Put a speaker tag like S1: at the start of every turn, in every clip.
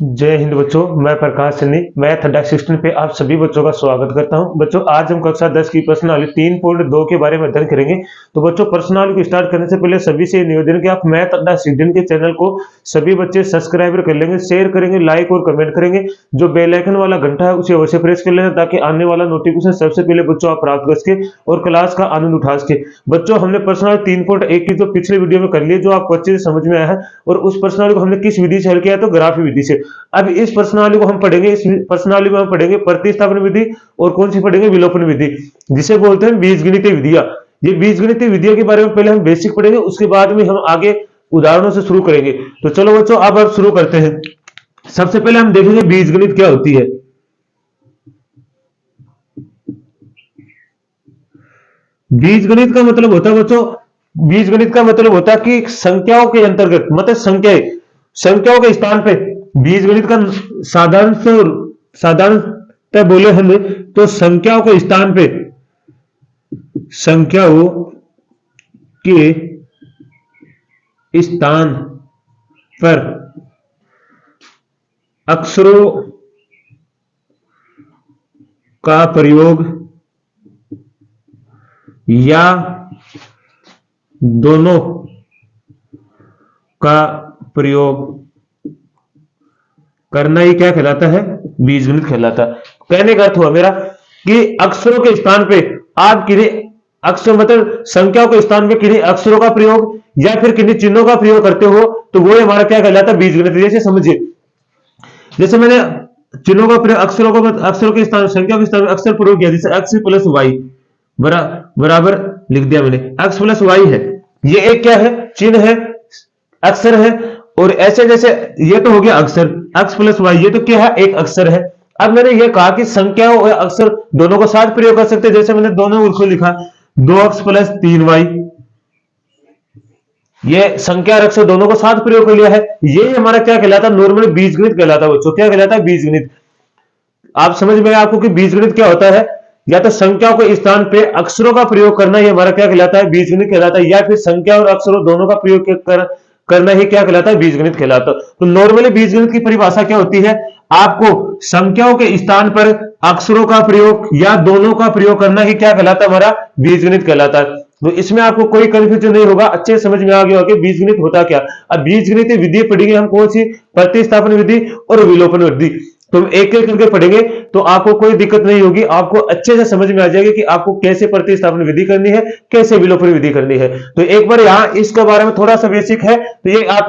S1: जय हिंद बच्चों, मैं प्रकाश सन्नी मैथ अड्डा 16 पे आप सभी बच्चों का स्वागत करता हूं। बच्चों आज हम कक्षा 10 की प्रश्नावली 3.2 के बारे में अध्ययन करेंगे। तो बच्चों प्रश्नावली को स्टार्ट करने से पहले सभी से निवेदन कि आप मैथ अड्डा 16 के चैनल को सभी बच्चे सब्सक्राइब कर लेंगे, शेयर करेंगे, लाइक और कमेंट करेंगे। जो बेल आइकन वाला घंटा है उसे अवश्य प्रेस कर लेना ताकि आने वाला नोटिफिकेशन सबसे पहले बच्चों आप प्राप्त कर सके और क्लास का आनंद उठा सके। बच्चों हमने प्रश्नावली 3.1 की जो पिछले वीडियो में कर ली, जो आपको अच्छे से समझ में आया है, और उस प्रश्नावली को हमने किस विधि से हल किया, तो ग्राफी विधि से। अब इस प्रश्नावली को हम पढ़ेंगे, इस प्रश्नावली में हम पढ़ेंगे प्रतिस्थापन विधि और कौन सी पढ़ेंगे, विलोपन विधि, जिसे बोलते हैं बीजगणितीय विधियां। ये बीजगणितीय विधियों के बारे में पहले हम बेसिक पढ़ेंगे, उसके बाद में हम आगे उदाहरणों से शुरू करेंगे। तो चलो बच्चों अब शुरू करते हैं। सबसे पहले हम देखेंगे बीजगणित क्या होती है। बीजगणित का मतलब होता है बच्चों, बीजगणित का मतलब होता है कि संख्याओं के अंतर्गत, मतलब संख्याओं के स्थान पे बीजगणित का साधारणतः बोले हम तो संख्याओं के स्थान पे, संख्याओं के स्थान पर अक्षरों का प्रयोग या दोनों का प्रयोग करना ही क्या कहलाता है, बीजगणित कहलाता है। कहने का अर्थ हुआ मेरा कि अक्षरों के स्थान पे आप किन्हीं अक्षर, मतलब संख्याओं के स्थान पे किन्हीं अक्षरों का प्रयोग या फिर किन्हीं चिन्हों का प्रयोग करते हो तो वो हमारा क्या कहलाता है, बीजगणित। जैसे समझिए, जैसे मैंने चिन्हों का प्रयोग, अक्षरों के स्थान, संख्या के स्थान में अक्षर प्रयोग किया, जैसे एक्स प्लस वाई बराबर लिख दिया मैंने, एक्स प्लस वाई है, ये एक क्या है, चिन्ह है, अक्षर है। और ऐसे जैसे ये तो हो गया अक्षर, एक्स प्लस वाई, ये तो क्या है, एक अक्षर है। अब मैंने ये कहा कि संख्याओं और अक्षर दोनों को साथ प्रयोग कर सकते हैं। जैसे मैंने दोनों को लिखा 2x प्लस 3y, ये संख्या और अक्षर दोनों को साथ प्रयोग कर लिया है। ये हमारा क्या कहलाता है, नॉर्मली बीजगणित कहलाता है बच्चों। क्या कहलाता है, बीजगणित। आप समझ में आपको कि बीजगणित क्या होता है, या तो संख्याओं के स्थान पे अक्षरों का प्रयोग करना, ये हमारा क्या कहलाता है, बीजगणित कहलाता है। या फिर संख्या और अक्षरों दोनों का प्रयोग करना ही क्या कहलाता है, बीजगणित कहलाता है। तो नॉर्मली बीजगणित की परिभाषा क्या होती है, आपको संख्याओं के स्थान पर अक्षरों का प्रयोग या दोनों का प्रयोग करना ही क्या कहलाता है, हमारा बीजगणित कहलाता है। तो इसमें आपको कोई कंफ्यूजन नहीं होगा, अच्छे समझ में आ गया होगा कि बीजगणित होता क्या। अब बीजगणित विधि पढ़ेंगे हम, कौन सी, प्रतिस्थापन विधि और विलोपन विधि। तो एक एक करके पढ़ेंगे तो आपको कोई दिक्कत नहीं होगी, आपको अच्छे से समझ में आ जाएगी कि आपको कैसे प्रतिस्थापन विधि करनी है, कैसे विलोपन विधि करनी है। तो एक बार यहाँ इसके बारे में थोड़ा सा बेसिक है, तो ये आप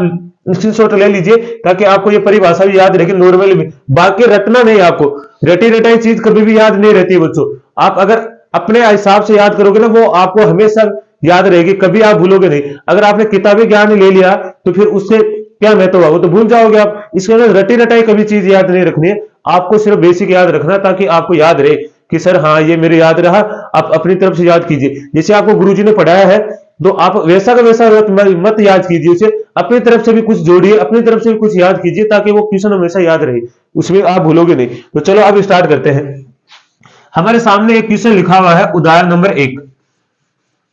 S1: स्क्रीनशॉट ले लीजिए ताकि आपको ये परिभाषा भी याद रहेगी नॉर्मली भी। बाकी रटना नहीं, आपको रटी रटाई चीज कभी भी याद नहीं रहती बच्चों। आप अगर अपने हिसाब से याद करोगे ना, वो आपको हमेशा याद रहेगी, कभी आप भूलोगे नहीं। अगर आपने किताबी ज्ञान ले लिया तो फिर उससे क्या महत्व होगा, वो तो भूल जाओगे आप। इसके अंदर रटी रटाई कभी चीज याद नहीं रखनी है, आपको सिर्फ बेसिक याद रखना, ताकि आपको याद रहे कि सर हाँ ये मेरे याद रहा। आप अपनी तरफ से याद कीजिए, जैसे आपको गुरुजी ने पढ़ाया है तो आप वैसा का वैसा मत याद कीजिए, उसे अपनी तरफ से भी कुछ जोड़िए, अपनी तरफ से भी कुछ याद कीजिए, ताकि वो क्वेश्चन हमेशा याद रहे, उसमें आप भूलोगे नहीं। तो चलो अब स्टार्ट करते हैं। हमारे सामने एक क्वेश्चन लिखा हुआ है, उदाहरण नंबर 1।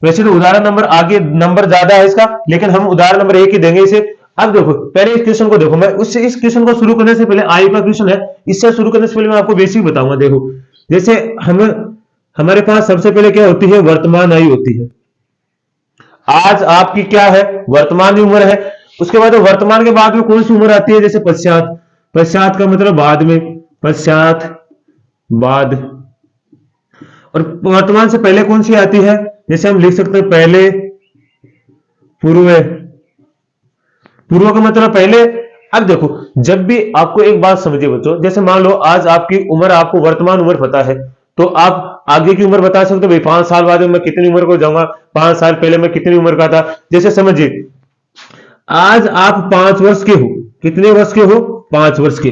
S1: वैसे तो उदाहरण नंबर आगे नंबर ज्यादा है इसका, लेकिन हम उदाहरण नंबर 1 ही देंगे इसे। अब देखो पहले इस क्वेश्चन को देखो, मैं उससे इस क्वेश्चन को शुरू करने से पहले, आई का क्वेश्चन है, इससे शुरू करने से पहले मैं आपको बेसिक बताऊंगा। देखो जैसे हमारे पास सबसे पहले क्या होती है, वर्तमान आयु होती है। आज आपकी क्या है, वर्तमान की उम्र है। उसके बाद वर्तमान के बाद में कौन सी उम्र आती है, जैसे पश्चात। पश्चात का मतलब बाद में, पश्चात बाद। और वर्तमान से पहले कौन सी आती है, जैसे हम लिख सकते हैं पहले, पूर्व। पूर्व का मतलब पहले। अब देखो जब भी आपको एक बात समझिए बच्चों, जैसे मान लो आज आपकी उम्र, आपको वर्तमान उम्र पता है, तो आप आगे की उम्र बता सकते हो, भाई 5 साल बाद मैं कितनी उम्र को जाऊंगा, 5 साल पहले मैं कितनी उम्र का था। जैसे समझिए आज आप 5 वर्ष के हो, कितने वर्ष के हो, 5 वर्ष के।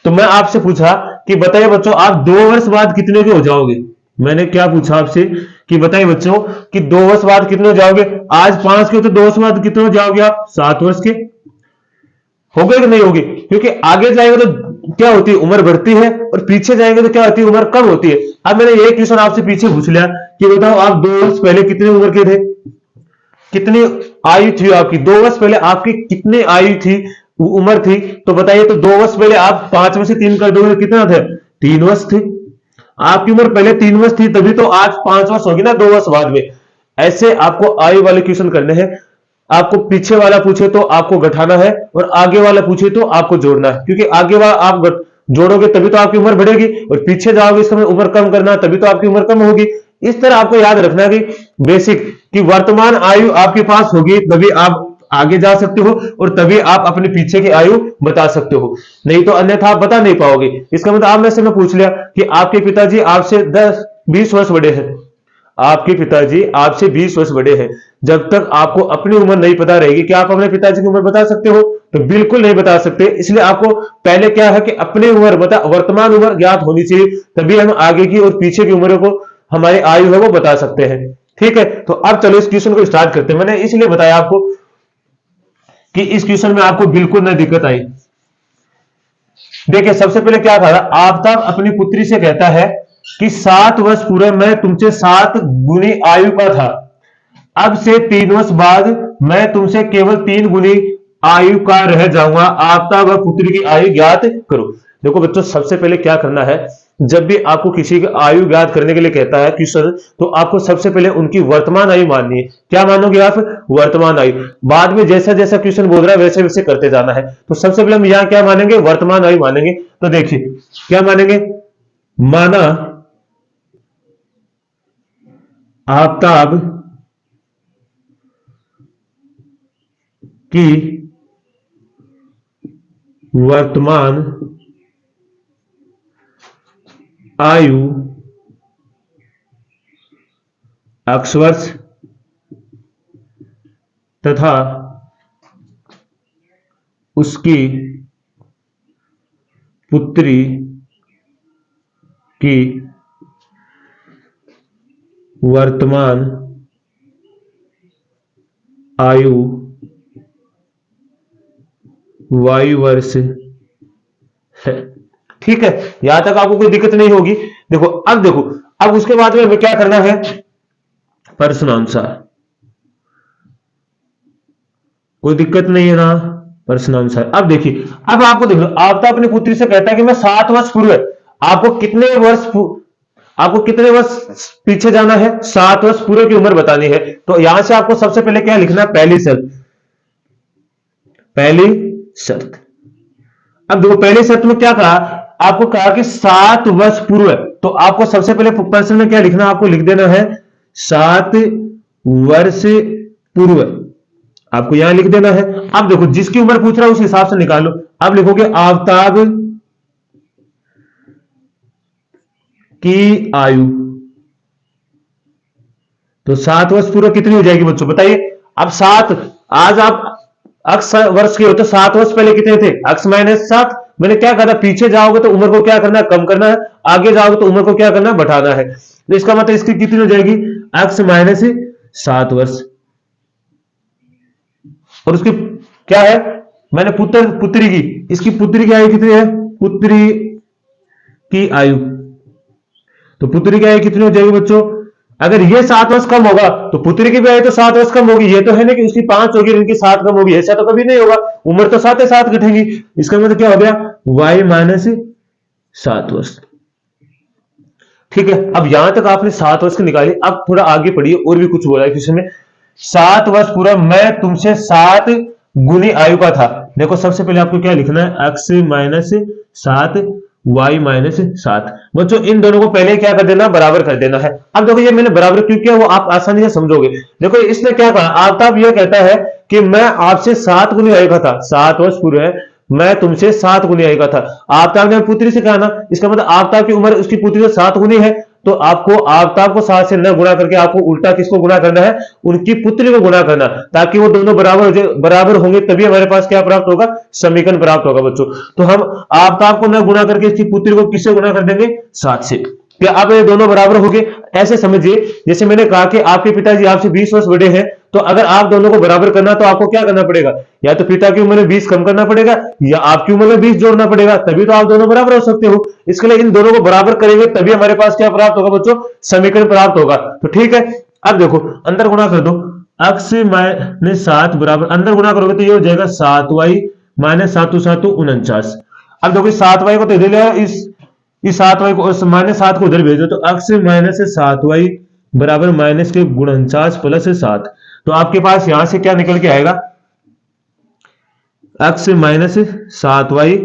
S1: तो मैं आपसे पूछा कि बताइए बच्चों आप 2 वर्ष बाद कितने के हो जाओगे। मैंने क्या पूछा आपसे कि बताइए बच्चों कि 2 वर्ष बाद कितने हो जाओगे। आज 5 के, तो 2 वर्ष बाद कितने हो जाओगे आप, 7 वर्ष के। हो गए कि नहीं होगी, क्योंकि आगे जाएंगे तो क्या होती है, उम्र बढ़ती है, और पीछे जाएंगे तो क्या होती है, उम्र कम होती है। अब मैंने ये क्वेश्चन आपसे पीछे पूछ लिया कि बताओ आप 2 वर्ष पहले कितने उम्र के थे, कितनी आयु थी आपकी, 2 वर्ष पहले आपकी कितनी आयु थी, उम्र थी, तो बताइए, तो 2 वर्ष पहले आप 5 में से 3 कर दोगे, कितना थे? 3 वर्ष थे। आपकी उम्र पहले 3 वर्ष थी, तभी तो आज 5 वर्ष होगी ना 2 वर्ष बाद में। ऐसे आपको आयु वाले क्वेश्चन करने हैं। आपको पीछे वाला पूछे तो आपको घटाना है, और आगे वाला पूछे तो आपको जोड़ना है, क्योंकि आगे वाला आप जोड़ोगे तभी तो आपकी उम्र बढ़ेगी, और पीछे जाओगे इस समय उम्र कम करना, तभी तो आपकी उम्र कम होगी। इस तरह आपको याद रखना कि बेसिक, कि वर्तमान आयु आपके पास होगी तभी आप आगे जा सकते हो, और तभी आप अपने पीछे की आयु बता सकते हो, नहीं तो अन्यथा आप बता नहीं पाओगे। इसका मतलब आप में से मैं पूछ लिया कि आपके पिताजी आपसे 10-20 वर्ष बड़े हैं, आपके पिताजी आपसे 20 वर्ष बड़े हैं, जब तक आपको अपनी उम्र नहीं पता रहेगी, क्या आप अपने पिताजी की उम्र बता सकते हो? तो बिल्कुल नहीं बता सकते। इसलिए आपको पहले क्या है कि अपनी उम्र बता, वर्तमान उम्र ज्ञात होनी चाहिए, तभी हम आगे की और पीछे की उम्र को, हमारी आयु है वो बता सकते हैं। ठीक है, तो अब चलो इस क्वेश्चन को स्टार्ट करते हैं। मैंने इसलिए बताया आपको कि इस क्वेश्चन में आपको बिल्कुल ना दिक्कत आई। देखिए, सबसे पहले क्या कहा, आफ्ताब अपनी पुत्री से कहता है कि 7 वर्ष पूरे मैं तुमसे 7 गुनी आयु का था, अब से 3 वर्ष बाद मैं तुमसे केवल 3 गुनी आयु का रह जाऊंगा, आफ्ताब व पुत्री की आयु ज्ञात करो। देखो बच्चों, सबसे पहले क्या करना है, जब भी आपको किसी की आयु ज्ञात करने के लिए कहता है क्वेश्चन, तो आपको सबसे पहले उनकी वर्तमान आयु माननी है। क्या मानोगे आप? वर्तमान आयु। बाद में जैसा जैसा क्वेश्चन बोल रहा है वैसे वैसे करते जाना है। तो सबसे पहले हम यहां क्या मानेंगे? वर्तमान आयु मानेंगे। तो देखिए क्या मानेंगे, माना आफ्ताब की वर्तमान आयु x वर्ष तथा उसकी पुत्री की वर्तमान आयु y वर्ष है। ठीक है, यहां तक आपको कोई दिक्कत नहीं होगी। देखो अब उसके बाद में हमें क्या करना है, प्रश्नानुसार। कोई दिक्कत नहीं है ना, प्रश्नानुसार। अब देखिए, अब आपको देख लो, आप तो अपनी पुत्री से कहता है कि मैं 7 वर्ष पूर्व, आपको कितने वर्ष पीछे जाना है? 7 वर्ष पूर्व की उम्र बतानी है। तो यहां से आपको सबसे पहले क्या लिखना है? पहली शर्त। अब देखो, पहली शर्त में क्या कहा, आपको कहा कि 7 वर्ष पूर्व, तो आपको सबसे पहले प्रश्न में क्या लिखना, आपको लिख देना है 7 वर्ष पूर्व, आपको यहां लिख देना है। अब देखो, जिसकी उम्र पूछ रहा है उस हिसाब से निकालो। अब लिखोगे आफ्ताब की आयु, तो 7 वर्ष पूर्व कितनी हो जाएगी बच्चों, बताइए। अब 7, आज आप x वर्ष के हो तो 7 वर्ष पहले कितने थे? x - 7। मैंने क्या कहा, पीछे जाओगे तो उम्र को क्या करना है? कम करना है। आगे जाओगे तो उम्र को क्या करना है? बढ़ाना है। तो इसका मतलब इसकी कितनी हो जाएगी? x - 7 वर्ष। और उसकी क्या है, मैंने पुत्री की, इसकी पुत्री की आयु कितनी है? पुत्री की आयु, तो पुत्री की आयु कितनी हो जाएगी बच्चों? अगर ये 7 वर्ष कम होगा तो पुत्री की भी आयु तो 7 वर्ष कम होगी। ये तो है ना कि उसकी 5 होगी, इनकी 7 कम होगी, ऐसा तो कभी नहीं होगा। उम्र तो 7 7 घटेगी। इसका मतलब क्या हो गया? y - 7 वर्ष। ठीक है, अब यहां तक आपने 7 वर्ष की निकाली। अब थोड़ा आगे पढ़िए, और भी कुछ बोला है किसी में। 7 वर्ष पूरा मैं तुमसे 7 गुनी आयु का था। देखो, सबसे पहले आपको क्या लिखना है? x - 7 y - 7। बच्चों, इन दोनों को पहले क्या कर देना? बराबर कर देना है। अब देखो, ये मैंने बराबर क्यों किया वो आप आसानी से समझोगे। देखो, इसने क्या कहा, आफ्ताब ये कहता है कि मैं आपसे 7 गुनी आयु का था, 7 वर्ष पूर्व है, मैं तुमसे 7 गुनी आयु का था। आफ्ताब ने पुत्री से कहा ना, इसका मतलब आफ्ताब की उम्र उसकी पुत्री से 7 गुनी है, तो आपको आफ्ताब को 7 से न गुणा करके आपको उल्टा किसको गुणा करना है? उनकी पुत्री को गुणा करना, ताकि वो दोनों बराबर होंगे, तभी हमारे पास क्या प्राप्त होगा? समीकरण प्राप्त होगा बच्चों। तो हम आफ्ताब को न गुणा करके इसकी पुत्री को किससे गुणा कर देंगे? 7 से। क्या अब ये दोनों बराबर हो गए? ऐसे समझिए, जैसे मैंने कहा कि आपके पिताजी आपसे 20 वर्ष बड़े हैं, तो अगर आप दोनों को बराबर करना तो आपको क्या करना पड़ेगा? या तो पिता की उम्र में 20 कम करना पड़ेगा, या आपकी उम्र में 20 जोड़ना पड़ेगा, तभी तो आप दोनों बराबर हो सकते हो। इसके लिए इन दोनों को बराबर करेंगे, तभी हमारे पास क्या प्राप्त होगा बच्चों? समीकरण प्राप्त होगा। तो ठीक है, अब देखो, अंदर गुणा कर दो। x - 7 बराबर, अंदर गुणा करोगे तो ये हो जाएगा 7y माइनस 7 49। अब देखो 7y को तो इधर ले आओ, इस 7y को -7 को उधर भेजो, तो x माइनस 7y बराबर माइनस के 49 प्लस 7। तो आपके पास यहां से क्या निकल के आएगा, x माइनस 7y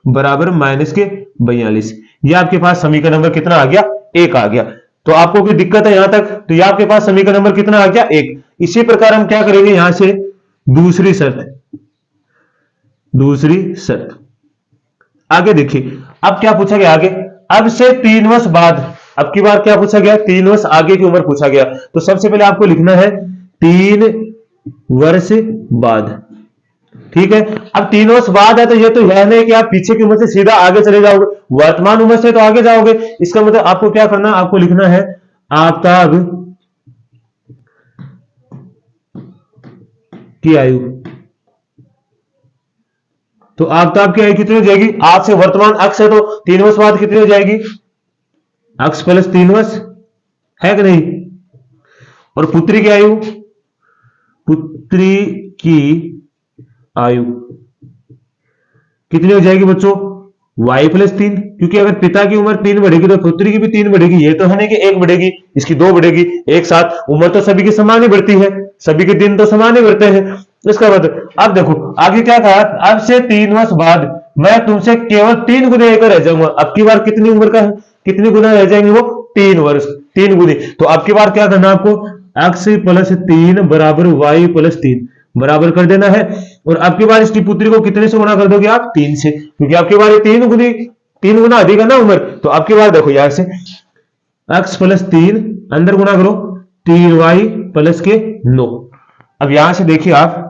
S1: बराबर माइनस के 42। ये आपके पास समीकरण नंबर कितना आ गया, 1 आ गया। तो आपको कोई दिक्कत है यहां तक, तो ये आपके पास समीकरण नंबर कितना आ गया, 1। इसी प्रकार हम क्या करेंगे, यहां से दूसरी शर्त आगे देखिए। अब क्या पूछा गया आगे, अब से 3 वर्ष बाद, अब की बार क्या पूछा गया, 3 वर्ष आगे की उम्र पूछा गया। तो सबसे पहले आपको लिखना है 3 वर्ष बाद, ठीक है। अब 3 वर्ष बाद है, तो ये तो यह नहीं कि आप पीछे की उम्र से सीधा आगे चले जाओगे, वर्तमान उम्र से तो आगे जाओगे। इसका मतलब आपको क्या करना है, आपको लिखना है आफताब की आयु। तो आफताब की आयु कितनी हो जाएगी, आज से वर्तमान अक्ष है, तो 3 वर्ष बाद कितनी हो जाएगी, अक्ष प्लस 3 वर्ष, है कि नहीं। और पुत्री की आयु, पुत्री की आयु कितनी हो जाएगी बच्चों, y प्लस 3, क्योंकि अगर पिता की उम्र 3 बढ़ेगी तो पुत्री की भी 3 बढ़ेगी। ये तो है नहीं कि 1 बढ़ेगी, इसकी 2 बढ़ेगी एक साथ। उम्र तो सभी की समान ही बढ़ती है, सभी के दिन तो समान ही बढ़ते हैं। इसका मतलब अब देखो आगे क्या कहा, अब से 3 वर्ष बाद मैं तुमसे केवल 3 गुने लेकर रह जाऊंगा। अब की बार कितनी उम्र का है, कितनी गुना रह जाएंगे वो, 3 वर्ष, 3 गुने। तो अब की बार क्या करना आपको, x प्लस 3 बराबर y प्लस 3 बराबर कर देना है। और अब की बार इसकी पुत्री को कितने से गुणा कर दोगे आप, 3 से, क्योंकि आपकी बार 3 गुना अधिक है ना उम्र। तो आपकी बार देखो यहां से x प्लस 3 अंदर गुणा करो 3y प्लस के 9। अब यहां से देखिए आप,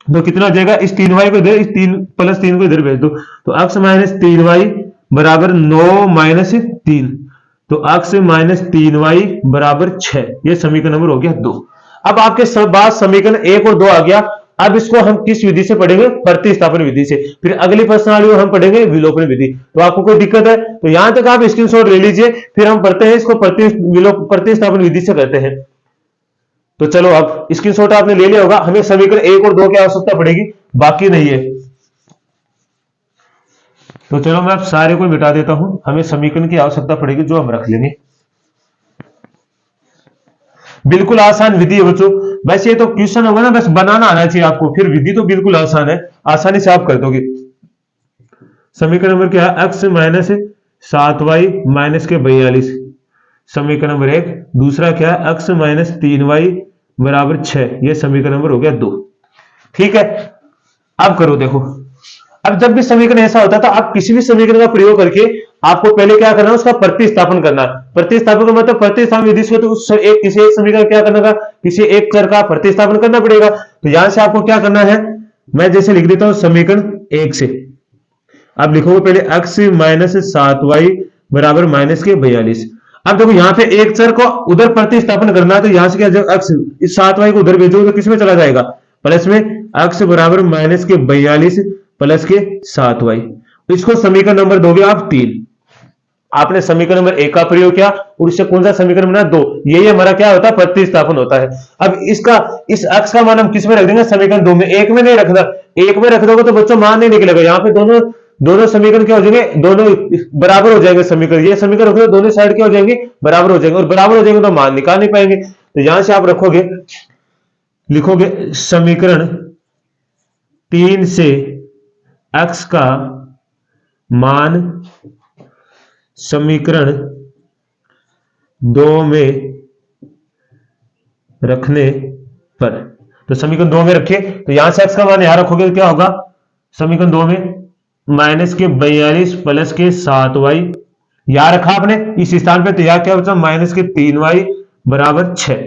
S1: तो कितना हो जाएगा, इस 3y को इधर, इस 3 प्लस 3 को इधर भेज दो, तो x माइनस 3y बराबर 9 माइनस 3। तो x माइनस 3y बराबर 6। ये समीकरण नंबर हो गया 2। अब आपके सब बात समीकरण 1 और 2 आ गया। अब इसको हम किस विधि से पढ़ेंगे, प्रतिस्थापन विधि से। फिर अगली प्रश्नावली में हम पढ़ेंगे विलोपन विधि। तो आपको कोई दिक्कत है तो यहां तक आप स्क्रीनशॉट ले लीजिए, फिर हम पढ़ते हैं इसको प्रतिस्थापन विधि से करते हैं। तो चलो अब स्क्रीनशॉट आपने ले लिया होगा। हमें समीकरण 1 और 2 की आवश्यकता पड़ेगी, बाकी नहीं है। तो चलो मैं अब सारे को मिटा देता हूं, हमें समीकरण की आवश्यकता पड़ेगी जो हम रख लेंगे। बिल्कुल आसान विधि है बच्चों, वैसे ये तो क्वेश्चन होगा ना, बस बनाना आना चाहिए आपको, फिर विधि तो बिल्कुल आसान है, आसानी से आप कर दोगे। समीकरण नंबर क्या है, x माइनस 7y माइनस के 42, समीकरण नंबर 1। दूसरा क्या है, x माइनस 3y बराबर 6। ये समीकरण नंबर हो गया 2, ठीक है। अब करो देखो, अब जब भी समीकरण ऐसा होता है तो आप किसी भी समीकरण का प्रयोग करके आपको पहले क्या करना है, उसका प्रतिस्थापन करना है। प्रतिस्थापन का मतलब प्रतिस्थापन विधि से, तो किसी एक समीकरण क्या करना है, किसी एक चर का प्रतिस्थापन करना पड़ेगा। तो यहां से आपको क्या करना है, मैं जैसे लिख देता हूं समीकरण 1 से। अब लिखोगे पहले x माइनस 7y बराबर माइनस के 42। अब देखो यहाँ पे एक चर को उधर प्रतिस्थापन करना है, तो यहां से क्या, जब x इस 7y को उधर भेजोगे तो किसमें चला जाएगा, प्लस में, x बराबर माइनस के 42 प्लस के 7y। इसको समीकरण नंबर दोगे आप 3। आपने समीकरण नंबर 1 का प्रयोग किया और इससे कौन सा समीकरण बना, 2। ये हमारा क्या होता है, प्रतिस्थापन होता है। अब इसका, इस x का मान हम किस में रख देंगे, समीकरण 2 में। 1 में नहीं रखना, 1 में रख दोगे तो बच्चों मान नहीं निकलेगा। यहाँ पे दोनों समीकरण क्या हो जाएंगे, दोनों बराबर हो जाएंगे समीकरण। ये समीकरण रखोगे दोनों साइड क्या हो जाएंगे, बराबर हो जाएंगे, और बराबर हो जाएंगे तो मान निकाल नहीं पाएंगे। तो यहां से आप रखोगे, लिखोगे समीकरण 3 से x का मान समीकरण 2 में रखने पर। तो समीकरण 2 में रखिए, तो यहां से x का मान यहां रखोगे तो क्या होगा, समीकरण 2 में माइनस के 42 प्लस के 7y यहां रखा आपने इस स्थान पे, तो यहां क्या बचा, माइनस के 3y बराबर 6।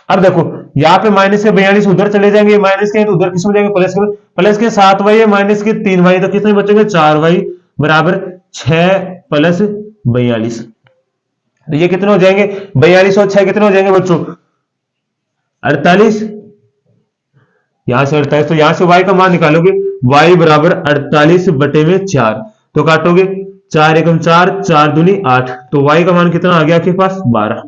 S1: अब देखो यहाँ पे माइनस के 42 उधर चले जाएंगे, माइनस के तो उधर किस में जाएंगे, प्लस के 7y है माइनस के 3y, तो कितने बचेंगे, 4y बराबर 6 प्लस 42। तो ये कितने हो जाएंगे, 42 और 6 कितने हो जाएंगे बच्चों, 48। यहां से 48, तो यहां से y का मान निकालोगे, y बराबर 48 बटे में 4। तो काटोगे 4 एकम 4, 4 दूनी 8, तो y का मान कितना आ गया आपके पास, 12।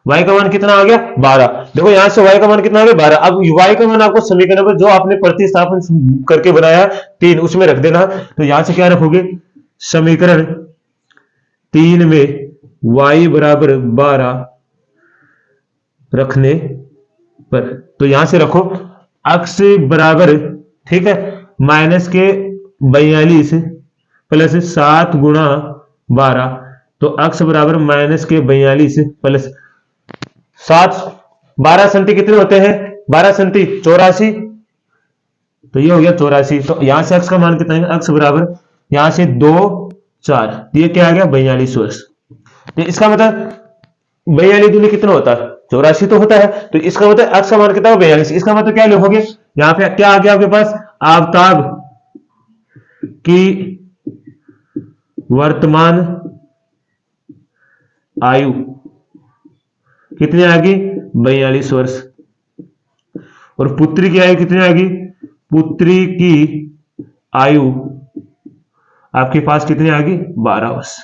S1: y का मान कितना आ गया 12। देखो यहां से y का मान कितना आ गया 12। अब y का मान आपको समीकरण में जो आपने प्रतिस्थापन करके बनाया 3 उसमें रख देना। तो यहां से क्या रखोगे, समीकरण 3 में y बराबर 12 रखने पर, तो यहां से रखो अक्स बराबर, ठीक है, माइनस के 42 प्लस 7 गुणा 12, तो अक्स बराबर माइनस के 42 प्लस 7, 12 संति कितने होते हैं, 12 संति 84, तो ये हो गया 84। तो यहां से अक्स का मान कितना है, अक्स बराबर यहां से 2 4, ये क्या आ गया 42 वर्ष। तो इसका मतलब 42 दूनी कितना होता है 84 तो होता है। तो इसका मतलब अक्स का मान कितना है 42। इसका मतलब क्या लिखोगे, यहां पे क्या आ गया आपके पास, आफताब की वर्तमान आयु कितनी आ गई 42 वर्ष, और पुत्री की आयु कितनी आ गई, पुत्री की आयु आपके पास कितनी आ गई 12 वर्ष।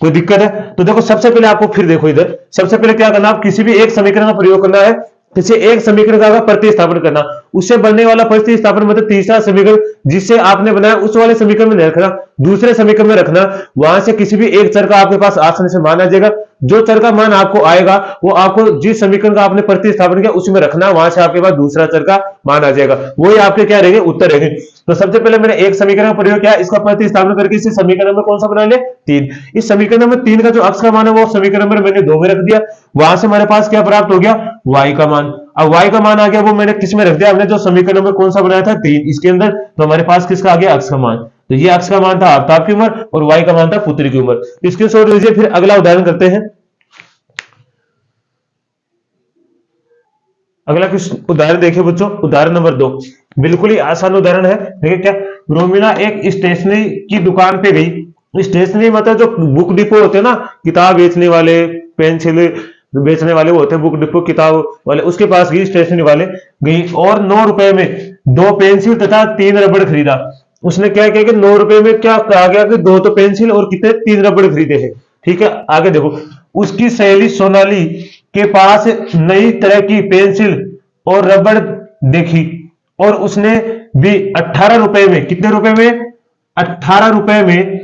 S1: कोई दिक्कत है? तो देखो सबसे पहले आपको, फिर देखो इधर, सबसे पहले क्या करना, आप किसी भी एक समीकरण का प्रयोग करना है, किसी एक समीकरण का प्रतिस्थापन करना, उससे बनने वाला प्रतिस्थापन मतलब तीसरा समीकरण जिससे आपने बनाया उस वाले समीकरण में रखना, दूसरे समीकरण में रखना, वहां से किसी भी एक चर का आपके पास आसानी से मान आ जाएगा। जो चर का मान आपको आएगा वो आपको जिस समीकरण का आपने प्रतिस्थापन किया उसी में रखना, वहां से आपके पास दूसरा चर का मान आ जाएगा, वही आपके क्या रहेंगे उत्तर रहेंगे। तो सबसे पहले मैंने एक समीकरण का प्रयोग किया, इसका प्रतिस्थापन करके इसी समीकरण में कौन सा बना लिया 3। इस समीकरण में 3 का जो अक्स का मान है वो समीकरण में मैंने 2 में रख दिया, वहां से हमारे पास क्या प्राप्त हो गया y का मान। अब y का मान आ गया वो मैंने किस में रख दिया, हमने जो समीकरण में कौन सा बनाया था 3 इसके अंदर, तो हमारे पास किसका आ गया अक्स का मान। तो ये अक्स का मान था आफताब की उम्र और y का मान था पुत्री की उम्र। इसके शॉर्ट लीजिए, फिर अगला उदाहरण करते हैं। अगला किस उदाहरण देखिए बच्चों, उदाहरण नंबर 2 बिल्कुल ही आसान उदाहरण है। देखिए क्या, रोमिना एक स्टेशनरी की दुकान पे गई। स्टेशनरी मतलब जो बुक डिपो होते हैं ना, किताब बेचने वाले, पेंसिल बेचने वाले वो होते हैं बुक डिपो किताब वाले, उसके पास गई स्टेशनरी वाले गई और 9 रुपए में 2 पेंसिल तथा 3 रबड़ खरीदा। उसने क्या किया कि 9 रुपए में क्या कहा गया कि 2 तो पेंसिल और कितने 3 रबड़ खरीदे हैं। ठीक है, आगे देखो, उसकी सहेली सोनाली के पास नई तरह की पेंसिल और रबड़ देखी और उसने भी 18 रुपए में, कितने रुपए में 18 रुपए में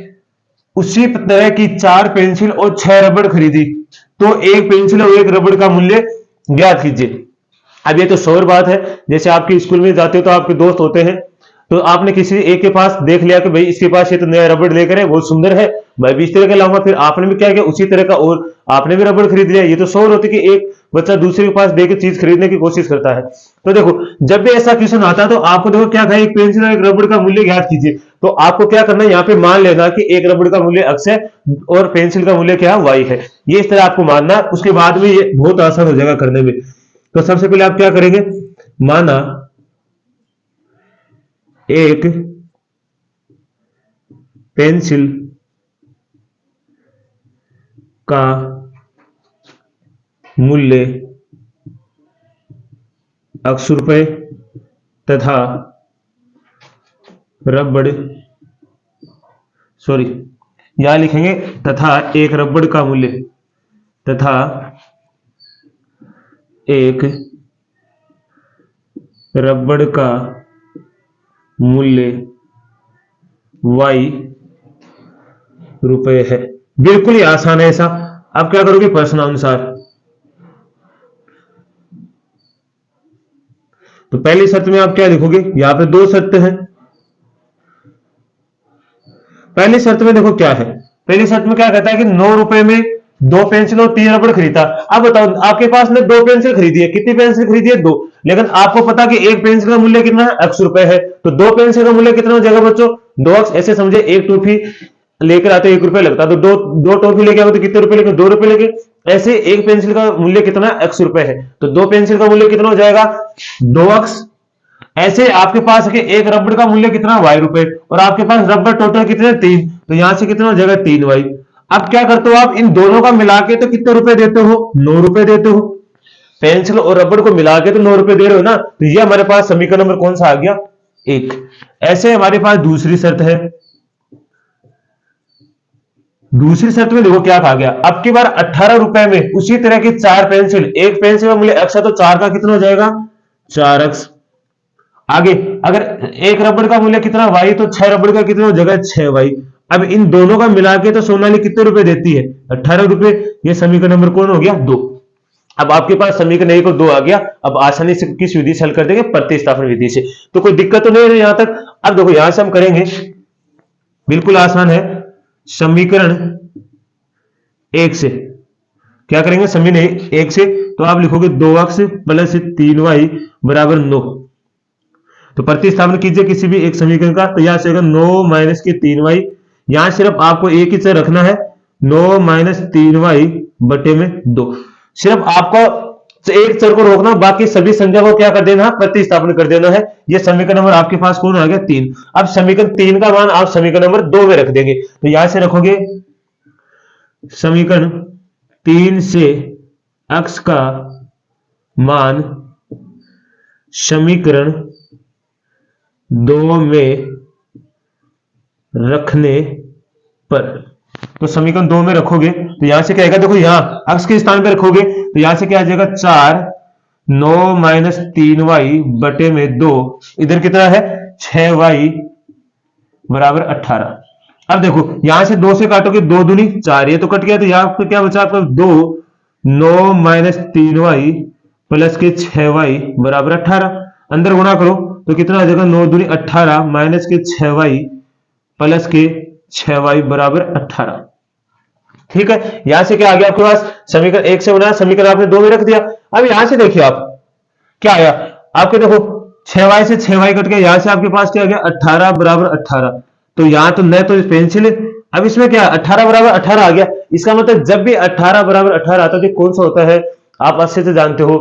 S1: उसी तरह की 4 पेंसिल और 6 रबड़ खरीदी। तो एक पेंसिल और एक रबड़ का मूल्य ज्ञात कीजिए। अब ये तो सौर बात है, जैसे आपके स्कूल में जाते हो तो आपके दोस्त होते हैं, तो आपने किसी एक के पास देख लिया कि भाई इसके पास ये तो नया रबड़ लेकर है बहुत सुंदर है, मैं भी इस तरह का लाऊंगा, फिर आपने भी क्या किया उसी तरह का और आपने भी रबड़ खरीद लिया। ये तो सौर होती कि एक बच्चा दूसरे के पास देकर चीज खरीदने की कोशिश करता है। तो देखो जब भी ऐसा क्वेश्चन आता है तो आपको देखो क्या था, एक पेंसिल और एक रबड़ का मूल्य ज्ञात कीजिए। तो आपको क्या करना है, यहाँ पे मान लेना कि एक रबड़ का मूल्य x है और पेंसिल का मूल्य क्या है y है, ये इस तरह आपको मानना। उसके बाद में ये बहुत आसान हो जाएगा करने में। तो सबसे पहले आप क्या करेंगे, माना एक पेंसिल का मूल्य x रुपए तथा रबड़, सॉरी यहां लिखेंगे तथा एक रबड़ का मूल्य, तथा एक रबड़ का मूल्य y रुपए है। बिल्कुल ही आसान है ऐसा। अब क्या करोगे, प्रश्नानुसार। तो पहली शर्त में आप क्या लिखोगे, यहां पे 2 शर्तें हैं। पहली शर्त में देखो क्या है, पहली शर्त में क्या कहता है कि 9 रुपए में 2 पेंसिल और 3 रबड़ खरीदा। अब बताओ आपके पास ने 2 पेंसिल खरीदी है, कितनी पेंसिल खरीदी है 2, लेकिन आपको पता कि एक पेंसिल का मूल्य कितना है x रुपए है, तो 2 पेंसिल का मूल्य कितना हो जाएगा बच्चों 2x। ऐसे समझे एक टॉफी लेकर आते 1 रुपए लगता, तो दो टॉफी लेके आओ तो कितने रुपए लेके 2 रुपए लेके। ऐसे एक पेंसिल का मूल्य कितना x रुपए है, तो 2 पेंसिल का मूल्य कितना हो जाएगा 2x। ऐसे आपके पास है एक रबड़ का मूल्य कितना y रुपए और आपके पास रबड़ टोटल कितने 3, तो यहां से कितना हो जाएगा 3y। अब क्या करते हो आप, इन दोनों का मिला के तो कितने रुपए देते हो 9 रुपए देते हो, पेंसिल और रबड़ को मिला के तो 9 रुपए दे रहे हो ना। तो ये हमारे पास समीकरण नंबर कौन सा आ गया 1। ऐसे हमारे पास दूसरी शर्त है, दूसरी शर्त में देखो क्या कहा गया, अब की बार 18 रुपए में उसी तरह की 4 पेंसिल, एक पेंसिल का मूल्य x है तो 4 का कितना हो जाएगा 4x। आगे अगर एक रबड़ का मूल्य कितना y, तो 6 रबड़ का कितना हो जाएगा 6y। अब इन दोनों का मिला के तो सोनाली कितने रुपए देती है 18 रुपए। ये समीकरण नंबर कौन हो गया 2। अब आपके पास समीकरण 1 और 2 आ गया। अब आसानी से किस विधि से हल कर देंगे, प्रतिस्थापन विधि से, तो कोई दिक्कत तो नहीं है यहां तक। अब देखो यहां से हम करेंगे, बिल्कुल आसान है। समीकरण 1 से क्या करेंगे, समीकरण 1 से तो आप लिखोगे 2x प्लस 3y बराबर 9। तो प्रतिस्थापन कीजिए किसी भी एक समीकरण का, तो यहां से 9 माइनस के 3y। यहां सिर्फ आपको एक ही चर रखना है, 9 माइनस 3y बटे में 2। सिर्फ आपको एक चर को रोकना, बाकी सभी संख्या को क्या कर देना है, प्रतिस्थापन कर देना है। यह समीकरण नंबर आपके पास कौन आ गया 3। अब समीकरण 3 का मान आप समीकरण नंबर 2 में रख देंगे। तो यहां से रखोगे समीकरण 3 से x का मान समीकरण 2 में रखने पर, तो समीकरण 2 में रखोगे तो यहां से क्या आएगा, देखो यहां x के स्थान पे रखोगे तो यहां से क्या आ जाएगा 4 9 माइनस 3y बटे में 2। इधर कितना है 6y बराबर 18। अब देखो यहां से 2 से काटोगे 2 दूनी 4, ये तो कट गया, तो यहां पे क्या बचा आपका 2 9 माइनस 3y प्लस के 6y बराबर 18। अंदर गुणा करो तो कितना आ जाएगा 9 दूनी 18 माइनस के 6y प्लस के 6y बराबर 18। ठीक है, यहां से क्या आ गया आपके पास, समीकरण 1 से बनाया, समीकरण आपने 2 में रख दिया। अब यहां से देखिए आप क्या आया, आपके देखो 6y से 6y कट गया, यहां से आपके पास क्या आ गया 18 बराबर 18। तो यहां तो न तो पेंसिल, अब इसमें क्या 18 बराबर 18 आ गया। इसका मतलब जब भी 18 बराबर 18 आता है तो कौन सा होता है, आप अच्छे से जानते हो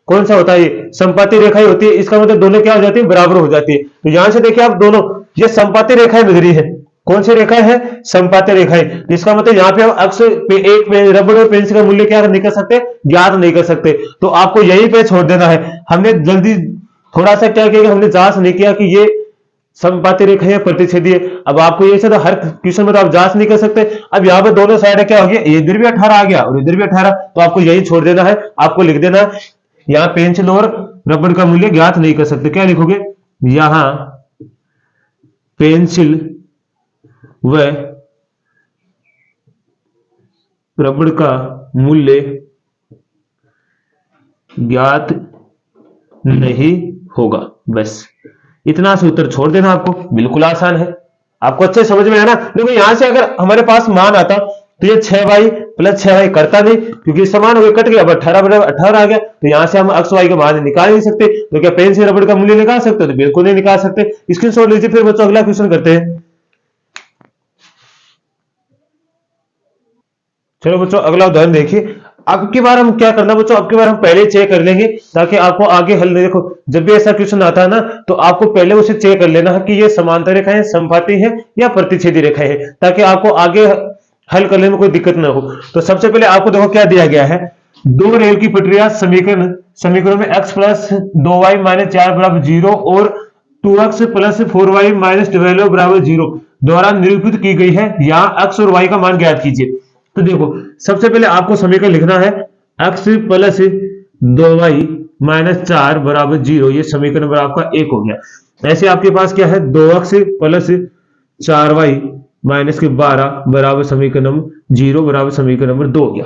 S1: कौन सा होता है, ये संपाती रेखा ही होती है। इसका मतलब दोनों क्या हो जाती है, बराबर हो जाती है। तो यहां से देखिए आप दोनों ये संपाती रेखाएं मिल रही है। कौन सी रेखा है, संपाती रेखाएं। इसका मतलब यहाँ पे हम अक्सर एक रबड़ और पेंसिल का मूल्य क्या नहीं कर सकते, ज्ञात नहीं कर सकते। तो आपको यहीं पे छोड़ देना है। हमने जल्दी थोड़ा सा क्या किया, हमने जांच नहीं किया कि ये संपाती रेखा है प्रतिच्छेदी है। अब आपको ये तो हर क्वेश्चन में तो आप जांच नहीं कर सकते। अब यहाँ पे दोनों साइड क्या हो गया, इधर भी 18 आ गया और इधर भी 18, तो आपको यही छोड़ देना है। आपको लिख देना है यहाँ पेंसिल और रबड़ का मूल्य ज्ञात नहीं कर सकते। क्या लिखोगे, यहां पेंसिल व रबड़ का मूल्य ज्ञात नहीं होगा। बस इतना से उत्तर छोड़ देना आपको, बिल्कुल आसान है। आपको अच्छे समझ में है ना। देखो यहां से अगर हमारे पास मान आता तो ये 6y प्लस 6y करता नहीं, क्योंकि समान हो गया, कट गया। अब 18 बराबर 18 आ गया, तो यहां से हम x y का मान निकाल नहीं सकते। तो क्या पेंसिल रबड़ का मूल्य निकाल सकते हो, तो बिल्कुल नहीं निकाल सकते। स्क्रीनशॉट लीजिए। फिर बच्चों अगला क्वेश्चन करते हैं। चलो बच्चों अगला उदाहरण देखिए। अब की बार हम क्या करना बच्चों, अब की बार हम पहले चेक कर लेंगे ताकि आपको आगे हल, देखो जब भी ऐसा क्वेश्चन आता है ना तो आपको पहले उसे चेक कर लेना है कि ये समांतर रेखा है, समपाती है या प्रतिच्छेदी रेखा है, ताकि आपको आगे हल करने में कोई दिक्कत ना हो। तो सबसे पहले आपको देखो क्या दिया गया है, दो रेल की पटरियां समीकरण में x प्लस 2y माइनस 4 बराबर 0 और 2x प्लस 4y माइनस 12 बराबर 0 द्वारा निरूपित की गई है। यहाँ x और y का मान ज्ञात कीजिए। तो देखो सबसे पहले आपको समीकरण लिखना है x प्लस 2y माइनस 4 बराबर 0, ये समीकरण नंबर आपका 1 हो गया। ऐसे आपके पास क्या है 2x प्लस 4y माइनस के 12 बराबर समीकरण नंबर 0 बराबर समीकरण नंबर 2 हो गया।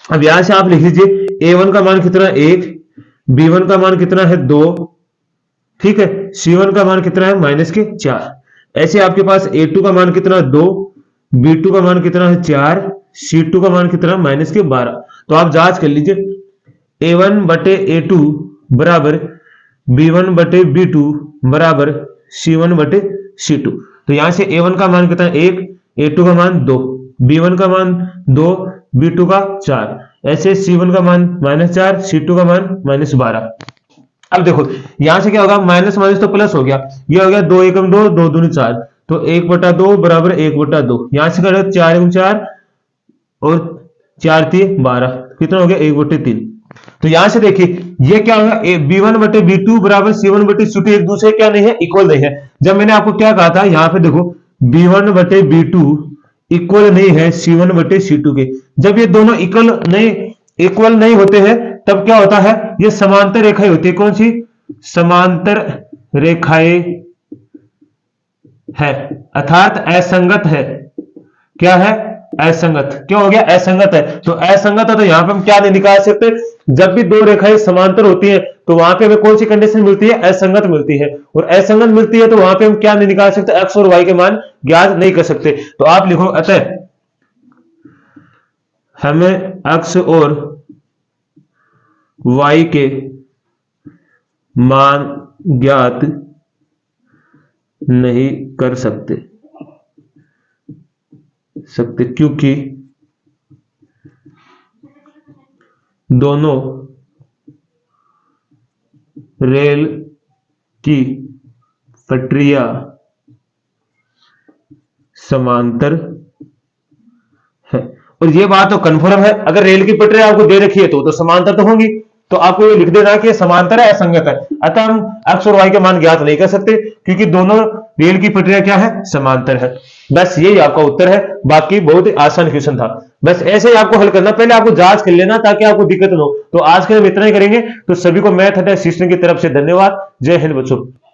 S1: अब यहां से आप लिख लीजिए a1 का मान कितना 1, b1 का मान कितना है 2, ठीक है, c1 का मान कितना है माइनस के 4। ऐसे आपके पास a2 का मान कितना 2, b2 का मान कितना है 4, c2 का मान कितना माइनस के 12। तो आप जांच कर लीजिए a1 बटे a2 बराबर b1 बटे b2 बराबर c1 बटे c2। तो यहां से a1 का मान कितना 1, a2 का मान 2, b1 का मान 2, b2 का 4, ऐसे c1 का मान माइनस 4, c2 का मान माइनस 12। अब देखो यहां से क्या होगा, माइनस माइनस तो प्लस हो गया, ये हो गया 2 एकम 2, 2 दूनी 4, तो 1/2 बराबर 1/2। यहां से क्या 4 एकम 4 और 4 3 12, कितना हो गया 1/3। तो यहां से देखिए ये क्या होगा, b1 बटे b2 बराबर c1 बटे c2 एक दूसरे क्या नहीं है, इक्वल नहीं है। जब मैंने आपको क्या कहा था, यहां पे देखो b1 बटे b2 इक्वल नहीं है C1 बटे C2 के। जब ये दोनों इक्वल नहीं होते हैं तब क्या होता है, ये समांतर रेखाएं होती है। कौन सी? समांतर रेखाएं है, अर्थात असंगत है। क्या है? असंगत। क्या हो गया? असंगत है। तो असंगत है तो यहां पे हम क्या नहीं निकाल सकते? जब भी दो रेखाएं समांतर होती है तो वहां पे हमें कौन सी कंडीशन मिलती है? असंगत मिलती है। और असंगत मिलती है तो वहां पे हम क्या नहीं निकाल सकते? एक्स और वाई के मान ज्ञात नहीं कर सकते। तो आप लिखो, अतः हमें एक्स और वाई के मान ज्ञात नहीं कर सकते क्योंकि दोनों रेल की पटरियां समांतर है। और ये बात तो कंफर्म है, अगर रेल की पटरी आपको दे रखी है तो समांतर तो होंगी। तो आपको ये लिख देना कि समांतर है, असंगत है। अतः हम एक्स और वाई के मान ज्ञात नहीं कर सकते क्योंकि दोनों रेल की पटरियां क्या है? समांतर है। बस यही आपका उत्तर है। बाकी बहुत ही आसान क्वेश्चन था। बस ऐसे ही आपको हल करना, पहले आपको जांच कर लेना ताकि आपको दिक्कत न हो। तो आज के हम इतना ही करेंगे। तो सभी को मैथ असिस्टेंट की तरफ से धन्यवाद। जय हिंद बच्चों।